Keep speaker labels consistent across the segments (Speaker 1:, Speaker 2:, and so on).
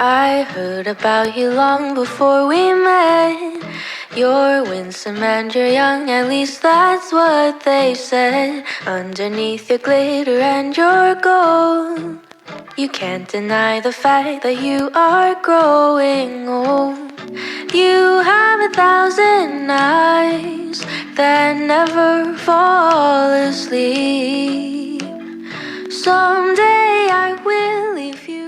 Speaker 1: I heard about you long before we met. You're winsome and you're young, at least that's what they said. Underneath your glitter and your gold, you can't deny the fact that you are growing old. You have 1,000 eyes that never fall asleep. Someday I will leave you.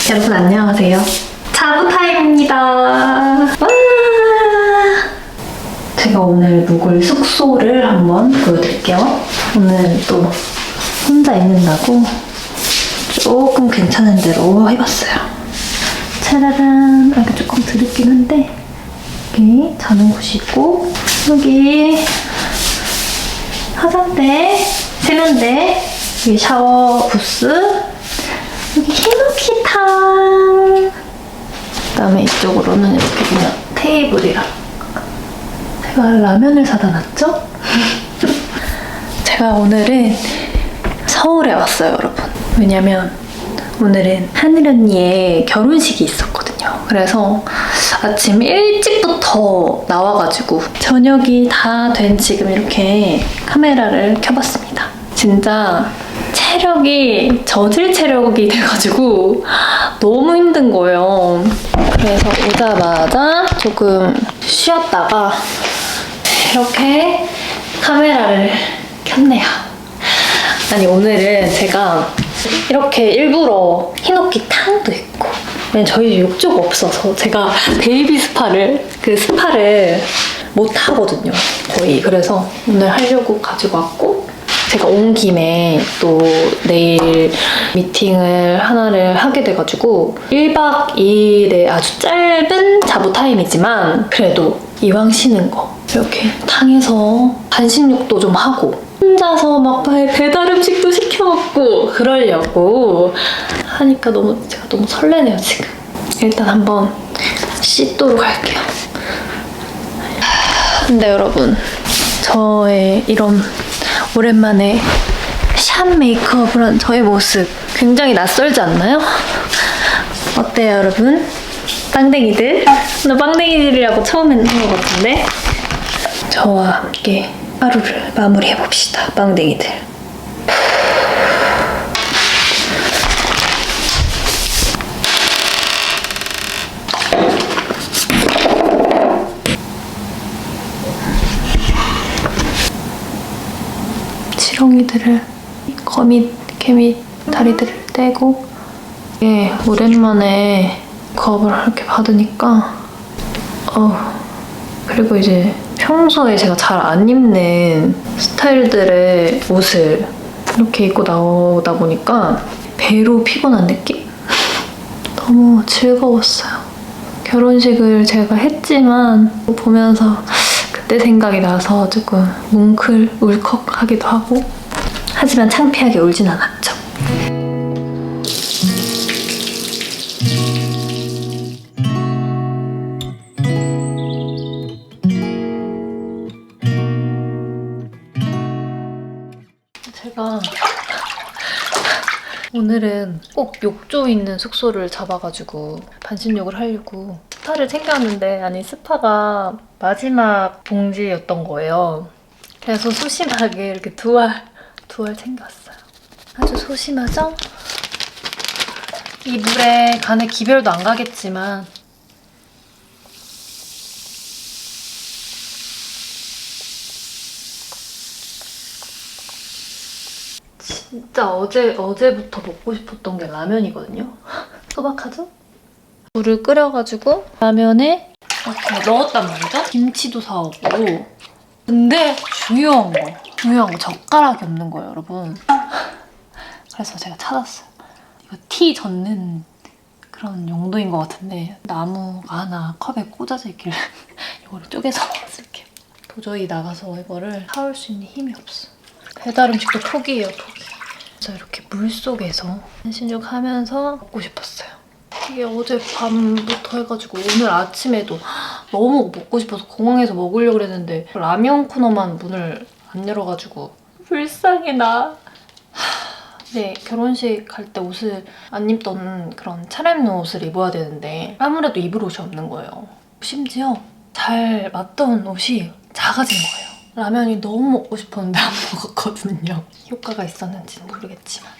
Speaker 2: 여러분 안녕하세요. 자부타임입니다. 와! 제가 오늘 묵을 숙소를 한번 보여드릴게요. 오늘 또 혼자 있는다고 조금 괜찮은 대로 해봤어요. 짜라란! 여기 조금 드럽긴 한데 여기 자는 곳이 있고 여기 화장대, 세면대, 여기 샤워 부스, 여기 히노키탕, 그다음에 이쪽으로는 이렇게 그냥 테이블이랑 제가 라면을 사다 놨죠? 제가 오늘은 서울에 왔어요, 여러분. 왜냐면 오늘은 하늘 언니의 결혼식이 있었거든요. 그래서 아침 일찍부터 나와가지고 저녁이 다 된 지금 이렇게 카메라를 켜봤습니다. 진짜 체력이 저질 체력이 돼가지고 너무 힘든 거예요. 그래서 오자마자 조금 쉬었다가 이렇게 카메라를 켰네요. 아니 오늘은 제가 이렇게 일부러 히노키 탕도 있고, 왜냐면 저희 집 욕조가 없어서 제가 베이비 스파를 못 하거든요, 거의. 그래서 오늘 하려고 가지고 왔고, 제가 온 김에 또 내일 미팅을 하나를 하게 돼가지고 1박 2일의 아주 짧은 자부 타임이지만 그래도 이왕 쉬는 거 이렇게 탕에서 반신욕도 좀 하고 혼자서 막 배달 음식도 시켜 먹고 그러려고 하니까 제가 너무 설레네요 지금. 일단 한번 씻도록 할게요. 근데 여러분, 저의 이런 오랜만에 샵 메이크업을 한 저의 모습 굉장히 낯설지 않나요? 어때요 여러분? 빵댕이들? 오늘 빵댕이들이라고 처음 했는 것 같은데? 저와 함께 하루를 마무리해봅시다, 빵댕이들. 지렁이들을, 거밑, 개밑, 다리들을 떼고, 예, 오랜만에 겁을 이렇게 받으니까 그리고 이제 평소에 제가 잘 안 입는 스타일들의 옷을 이렇게 입고 나오다 보니까 배로 피곤한 느낌? 너무 즐거웠어요. 결혼식을 제가 했지만 보면서 그때 생각이 나서 조금 울컥하기도 하고, 하지만 창피하게 울진 않았죠. 제가 오늘은 꼭 욕조 있는 숙소를 잡아가지고 반신욕을 하려고 스파를 챙겼는데, 아니 스파가 마지막 봉지였던 거예요. 그래서 소심하게 이렇게 두 알 챙겼어요. 아주 소심하죠? 이 물에 간에 기별도 안 가겠지만 진짜 어제부터 먹고 싶었던 게 라면이거든요. 소박하죠? 물을 끓여가지고 라면에 이렇게 넣었단 말이죠. 김치도 사오고. 근데 중요한 거 젓가락이 없는 거예요, 여러분. 그래서 제가 찾았어요. 이거 티 젓는 그런 용도인 것 같은데 나무가 하나 컵에 꽂아져 있길래 이거를 쪼개서 쓸게요. 도저히 나가서 이거를 사올 수 있는 힘이 없어. 배달 음식도 포기예요, 포기. 그래서 이렇게 물속에서 반신욕 하면서 먹고 싶었어요. 이게 어제 밤부터 해가지고 오늘 아침에도 너무 먹고 싶어서 공항에서 먹으려고 했는데 라면 코너만 문을 안 열어가지고 불쌍해 나. 네, 결혼식 갈 때 옷을 안 입던 그런 차려입는 옷을 입어야 되는데 아무래도 입을 옷이 없는 거예요. 심지어 잘 맞던 옷이 작아진 거예요. 라면이 너무 먹고 싶었는데 안 먹었거든요. 효과가 있었는지는 모르겠지만.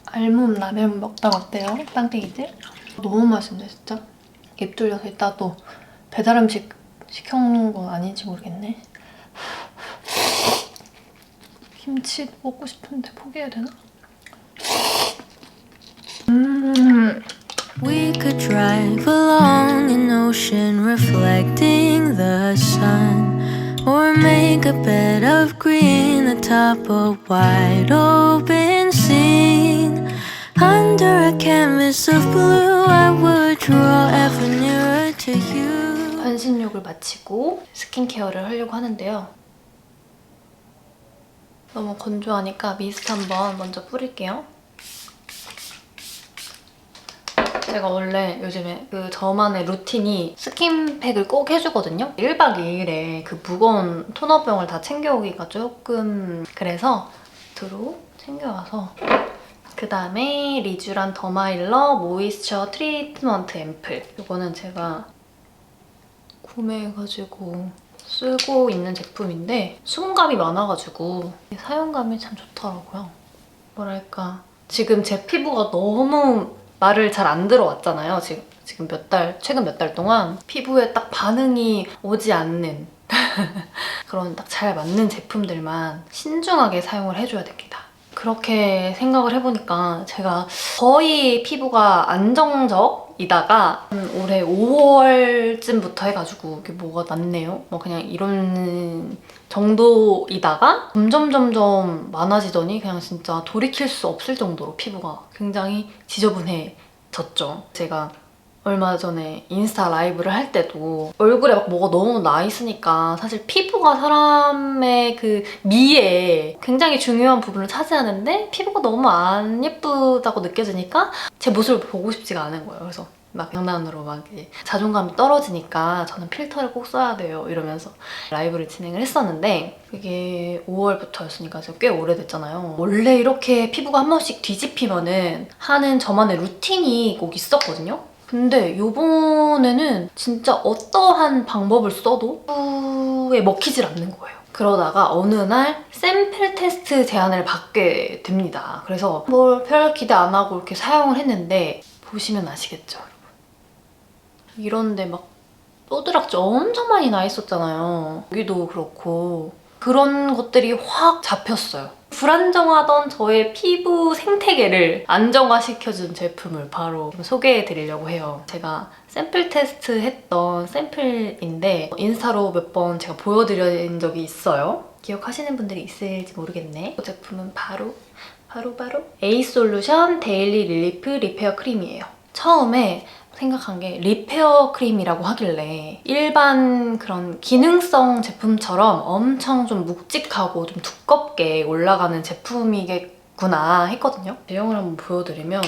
Speaker 2: 알몸 라면 먹방 어때요? 빵땡이들? 너무 맛있네 진짜. 입 돌려서 이따 또 배달 음식 시켜먹는 건 아닌지 모르겠네. 김치 먹고 싶은데 포기해야 되나?
Speaker 1: We could drive along an ocean reflecting the sun, or make a bed of green atop a wide open scene. Under a canvas of blue, I would draw ever nearer to you.
Speaker 2: 반신욕을 마치고 스킨케어를 하려고 하는데요. 너무 건조하니까 미스트 한번 먼저 뿌릴게요. 제가 원래 요즘에 그 저만의 루틴이 스킨팩을 꼭 해주거든요. 1박 2일에 그 무거운 토너병을 다 챙겨오기가 조금 그래서 드로 챙겨와서 그 다음에 리쥬란 더마일러 모이스처 트리트먼트 앰플 이거는 제가 구매해가지고 쓰고 있는 제품인데 수분감이 많아가지고 사용감이 참 좋더라고요. 뭐랄까 지금 제 피부가 너무 말을 잘 안 들어왔잖아요. 지금 최근 몇 달 동안 피부에 딱 반응이 오지 않는 그런 딱 잘 맞는 제품들만 신중하게 사용을 해줘야 됩니다. 그렇게 생각을 해보니까 제가 거의 피부가 안정적이다가 올해 5월쯤부터 해가지고 이게 뭐가 났네요. 뭐 그냥 이런 정도이다가 점점 많아지더니 그냥 진짜 돌이킬 수 없을 정도로 피부가 굉장히 지저분해졌죠. 제가 얼마 전에 인스타 라이브를 할 때도 얼굴에 막 뭐가 너무 나 있으니까 사실 피부가 사람의 그 미에 굉장히 중요한 부분을 차지하는데 피부가 너무 안 예쁘다고 느껴지니까 제 모습을 보고 싶지가 않은 거예요. 그래서 막 장난으로 막 자존감이 떨어지니까 저는 필터를 꼭 써야 돼요 이러면서 라이브를 진행을 했었는데 그게 5월부터였으니까 꽤 오래됐잖아요. 원래 이렇게 피부가 한 번씩 뒤집히면은 하는 저만의 루틴이 꼭 있었거든요. 근데 요번에는 진짜 어떠한 방법을 써도 피부에 먹히질 않는 거예요. 그러다가 어느 날 샘플 테스트 제안을 받게 됩니다. 그래서 뭘 별 기대 안 하고 이렇게 사용을 했는데 보시면 아시겠죠, 여러분? 이런데 막 또드락지 엄청 많이 나 있었잖아요. 여기도 그렇고 그런 것들이 확 잡혔어요. 불안정하던 저의 피부 생태계를 안정화시켜준 제품을 바로 소개해드리려고 해요. 제가 샘플 테스트 했던 샘플인데 인스타로 몇 번 제가 보여드린 적이 있어요. 기억하시는 분들이 있을지 모르겠네. 이 제품은 바로 에이솔루션 데일리 릴리프 리페어 크림이에요. 처음에 생각한 게 리페어 크림이라고 하길래 일반 그런 기능성 제품처럼 엄청 좀 묵직하고 좀 두껍게 올라가는 제품이겠구나 했거든요. 제형을 한번 보여드리면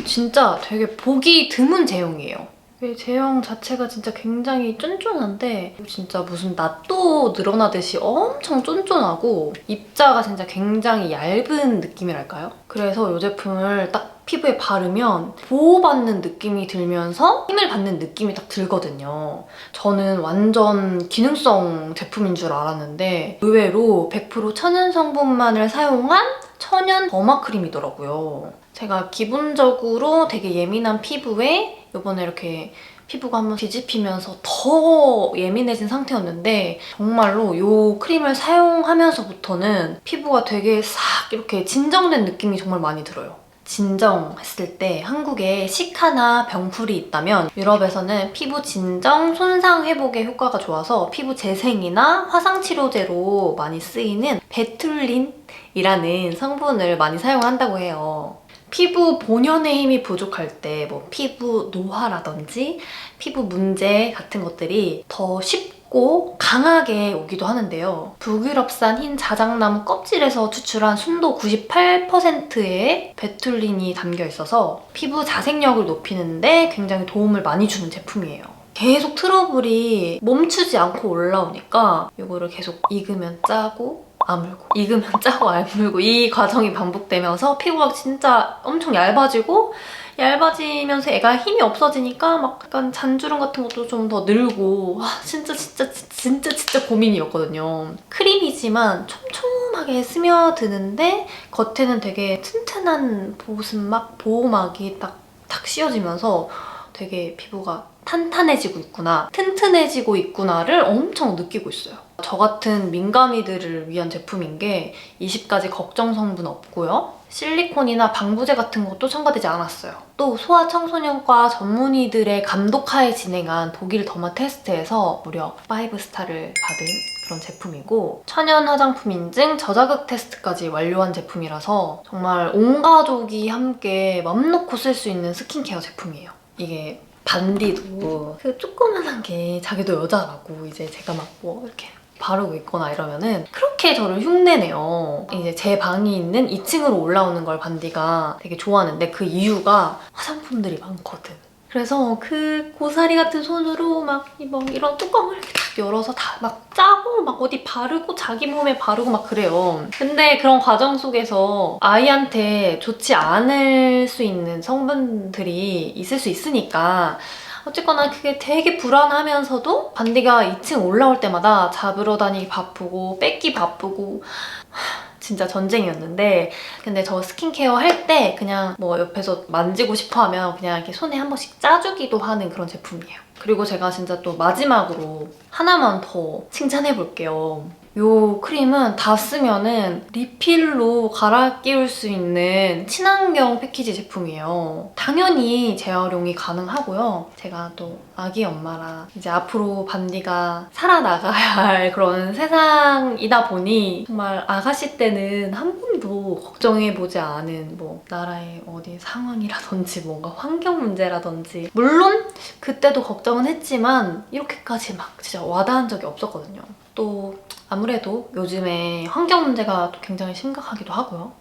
Speaker 2: 진짜 되게 보기 드문 제형이에요. 제형 자체가 진짜 굉장히 쫀쫀한데 진짜 무슨 낫또 늘어나듯이 엄청 쫀쫀하고 입자가 진짜 굉장히 얇은 느낌이랄까요? 그래서 이 제품을 딱 피부에 바르면 보호받는 느낌이 들면서 힘을 받는 느낌이 딱 들거든요. 저는 완전 기능성 제품인 줄 알았는데 의외로 100% 천연 성분만을 사용한 천연 더마 크림이더라고요. 제가 기본적으로 되게 예민한 피부에 이번에 이렇게 피부가 한번 뒤집히면서 더 예민해진 상태였는데 정말로 이 크림을 사용하면서부터는 피부가 되게 싹 이렇게 진정된 느낌이 정말 많이 들어요. 진정했을 때 한국에 시카나 병풀이 있다면 유럽에서는 피부 진정, 손상 회복에 효과가 좋아서 피부 재생이나 화상 치료제로 많이 쓰이는 베툴린이라는 성분을 많이 사용한다고 해요. 피부 본연의 힘이 부족할 때 뭐 피부 노화라든지 피부 문제 같은 것들이 더 쉽게 짙고 강하게 오기도 하는데요. 북유럽산 흰 자작나무 껍질에서 추출한 순도 98%의 베툴린이 담겨 있어서 피부 자생력을 높이는데 굉장히 도움을 많이 주는 제품이에요. 계속 트러블이 멈추지 않고 올라오니까 이거를 계속 익으면 짜고 아물고 익으면 짜고 아물고 이 과정이 반복되면서 피부가 진짜 엄청 얇아지면서 애가 힘이 없어지니까 막 약간 잔주름 같은 것도 좀 더 늘고 와 진짜 고민이었거든요. 크림이지만 촘촘하게 스며드는데 겉에는 되게 튼튼한 보호막이 딱 씌워지면서 되게 피부가 탄탄해지고 있구나, 튼튼해지고 있구나를 엄청 느끼고 있어요. 저 같은 민감이들을 위한 제품인 게 20가지 걱정 성분 없고요. 실리콘이나 방부제 같은 것도 첨가되지 않았어요. 또 소아청소년과 전문의들의 감독하에 진행한 독일 더마 테스트에서 무려 5스타를 받은 그런 제품이고 천연 화장품 인증 저자극 테스트까지 완료한 제품이라서 정말 온 가족이 함께 맘 놓고 쓸 수 있는 스킨케어 제품이에요. 이게 반디도 그 조그만한 게 자기도 여자라고 이제 제가 막 뭐 이렇게 바르고 있거나 이러면은 그렇게 저를 흉내내요. 이제 제 방이 있는 2층으로 올라오는 걸 반디가 되게 좋아하는데 그 이유가 화장품들이 많거든. 그래서 그 고사리 같은 손으로 막 이런 뚜껑을 이렇게 딱 열어서 다 막 짜고 막 어디 바르고 자기 몸에 바르고 막 그래요. 근데 그런 과정 속에서 아이한테 좋지 않을 수 있는 성분들이 있을 수 있으니까 어쨌거나 그게 되게 불안하면서도 반디가 2층 올라올 때마다 잡으러 다니기 바쁘고 뺏기 바쁘고 진짜 전쟁이었는데 근데 저 스킨케어 할 때 그냥 뭐 옆에서 만지고 싶어 하면 그냥 이렇게 손에 한 번씩 짜주기도 하는 그런 제품이에요. 그리고 제가 진짜 또 마지막으로 하나만 더 칭찬해볼게요. 이 크림은 다 쓰면은 리필로 갈아 끼울 수 있는 친환경 패키지 제품이에요. 당연히 재활용이 가능하고요. 제가 또 아기 엄마라 이제 앞으로 반디가 살아나가야 할 그런 세상이다 보니 정말 아가씨 때는 한 번도 걱정해보지 않은 뭐 나라의 어디 상황이라든지 뭔가 환경 문제라든지 물론 그때도 걱정은 했지만 이렇게까지 막 진짜 와닿은 적이 없었거든요. 또 아무래도 요즘에 환경 문제가 또 굉장히 심각하기도 하고요.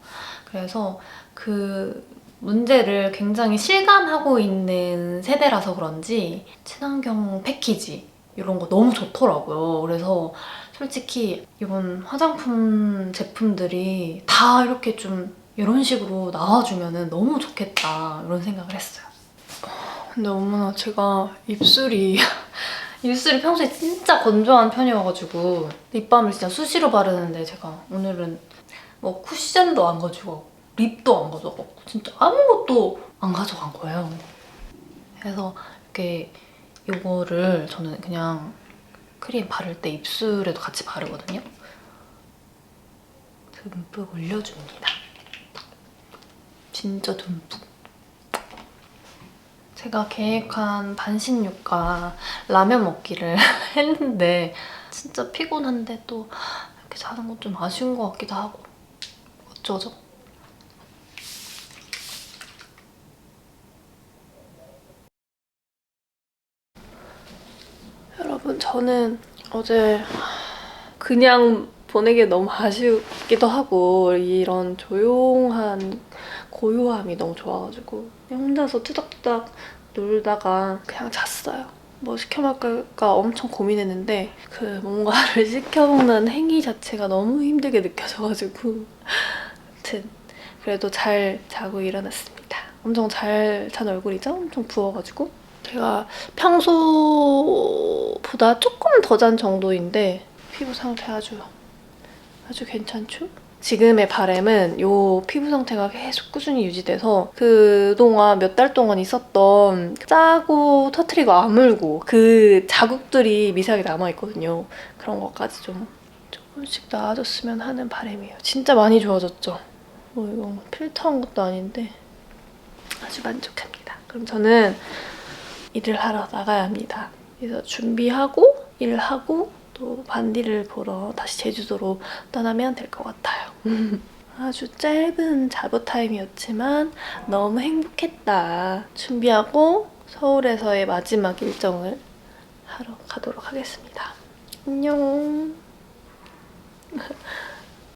Speaker 2: 그래서 그 문제를 굉장히 실감하고 있는 세대라서 그런지 친환경 패키지 이런 거 너무 좋더라고요. 그래서 솔직히 이번 화장품 제품들이 다 이렇게 좀 이런 식으로 나와주면 너무 좋겠다 이런 생각을 했어요. 근데 어머나 제가 입술이 평소에 진짜 건조한 편이어가지고 립밤을 진짜 수시로 바르는데 제가 오늘은 뭐 쿠션도 안 가지고 립도 안 가져가고 진짜 아무것도 안 가져간 거예요. 그래서 이렇게 이거를 저는 그냥 크림 바를 때 입술에도 같이 바르거든요. 듬뿍 올려줍니다. 진짜 듬뿍. 제가 계획한 반신욕과 라면 먹기를 했는데 진짜 피곤한데 또 이렇게 자는 건 좀 아쉬운 것 같기도 하고 어쩌죠? 여러분 저는 어제 그냥 보내기 너무 아쉽기도 하고 이런 조용한 고요함이 너무 좋아가지고 그냥 혼자서 투닥투닥 놀다가 그냥 잤어요. 뭐 시켜 먹을까 엄청 고민했는데 그 뭔가를 시켜 먹는 행위 자체가 너무 힘들게 느껴져가지고 아무튼 그래도 잘 자고 일어났습니다. 엄청 잘 잔 얼굴이죠? 엄청 부어가지고 제가 평소보다 조금 더 잔 정도인데 피부 상태 아주 괜찮죠? 지금의 바람은 이 피부 상태가 계속 꾸준히 유지돼서 그동안 몇 달 동안 있었던 짜고 터트리고 아물고 그 자국들이 미세하게 남아있거든요. 그런 것까지 좀 조금씩 나아졌으면 하는 바람이에요. 진짜 많이 좋아졌죠? 뭐 이거 필터한 것도 아닌데 아주 만족합니다. 그럼 저는 일을 하러 나가야 합니다. 그래서 준비하고 일하고 또 반디를 보러 다시 제주도로 떠나면 될 것 같아요. 아주 짧은 자부 타임이었지만 너무 행복했다. 준비하고 서울에서의 마지막 일정을 하러 가도록 하겠습니다. 안녕.